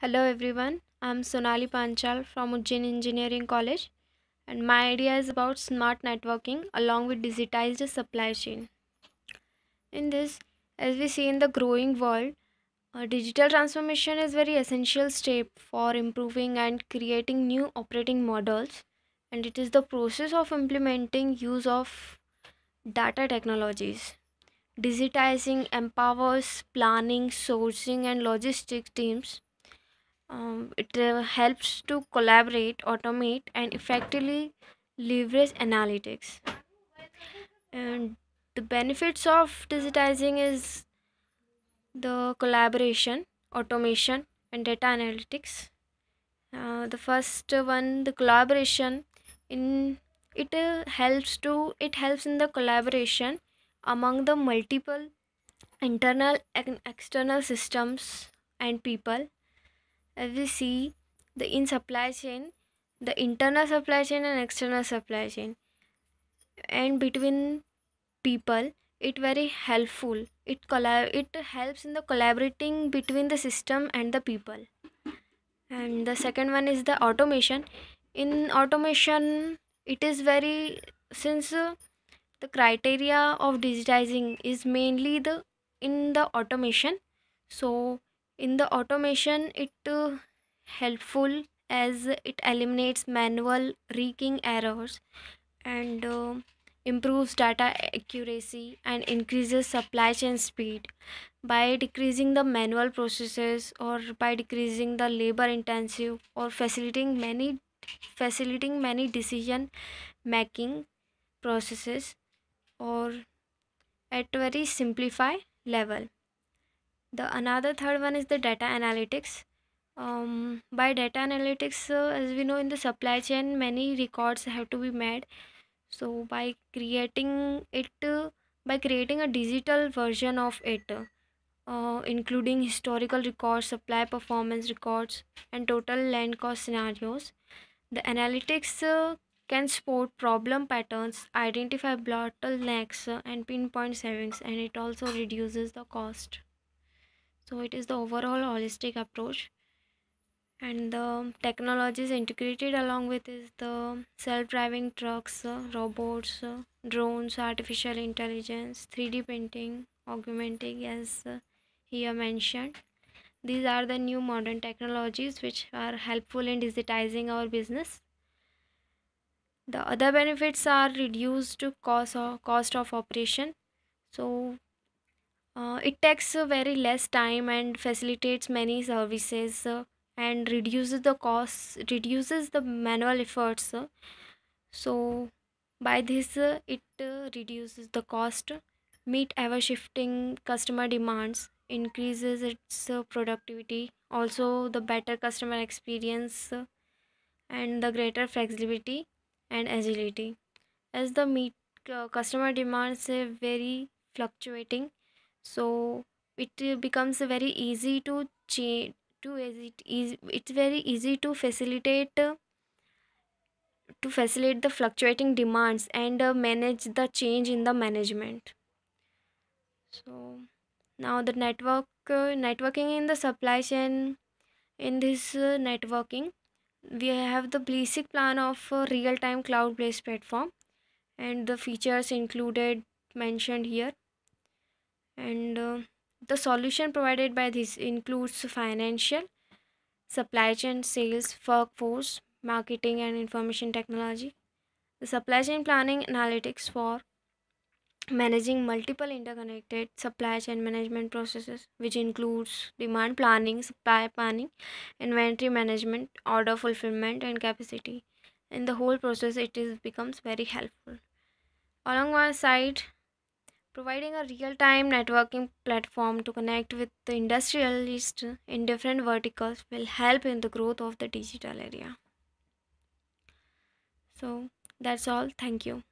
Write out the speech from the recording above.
Hello everyone, I'm Sonali Panchal from Ujjain Engineering College, and my idea is about smart networking along with digitized supply chain. In this, as we see in the growing world, digital transformation is very essential step for improving and creating new operating models, and it is the process of implementing use of data technologies. Digitizing empowers planning, sourcing, and logistics teams. It helps to collaborate, automate, and effectively leverage analytics. And the benefits of digitizing is the collaboration, automation, and data analytics. The first one, the collaboration, in it helps in the collaboration among the multiple internal and external systems and people. As we see the in supply chain, the internal supply chain and external supply chain, and between people, it very helpful. It helps in the collaborating between the system and the people. And the second one is the automation. In automation, it is very, since the criteria of digitizing is mainly the in the automation. So in the automation, it helpful as it eliminates manual reking errors and improves data accuracy and increases supply chain speed by decreasing the manual processes or by decreasing the labor intensive or facilitating many decision making processes or at very simplified level. The another third one is the data analytics. By data analytics, as we know, in the supply chain many records have to be made. So by creating a digital version of it, including historical records, supply performance records, and total land cost scenarios, the analytics can spot problem patterns, identify bottlenecks, and pinpoint savings, and it also reduces the cost. So it is the overall holistic approach, and the technologies integrated along with is the self-driving trucks, robots, drones, artificial intelligence, 3D printing, augmenting, as here mentioned. These are the new modern technologies which are helpful in digitizing our business. The other benefits are reduced cost of operation. So it takes very less time and facilitates many services, and reduces the manual efforts. So by this, it reduces the cost, meet ever shifting customer demands, increases its productivity, also the better customer experience, and the greater flexibility and agility. As the meet customer demands are very fluctuating, so it becomes very easy to change to easy, it's very easy to facilitate the fluctuating demands and manage the change in the management. So now the networking in the supply chain. In this networking, we have the basic plan of a real-time cloud-based platform, and the features included mentioned here. And the solution provided by this includes financial, supply chain, sales, workforce, marketing, and information technology. The supply chain planning analytics for managing multiple interconnected supply chain management processes, which includes demand planning, supply planning, inventory management, order fulfillment, and capacity. In the whole process, it is becomes very helpful. Alongside providing a real-time networking platform to connect with the industrialists in different verticals will help in the growth of the digital area. So that's all. Thank you.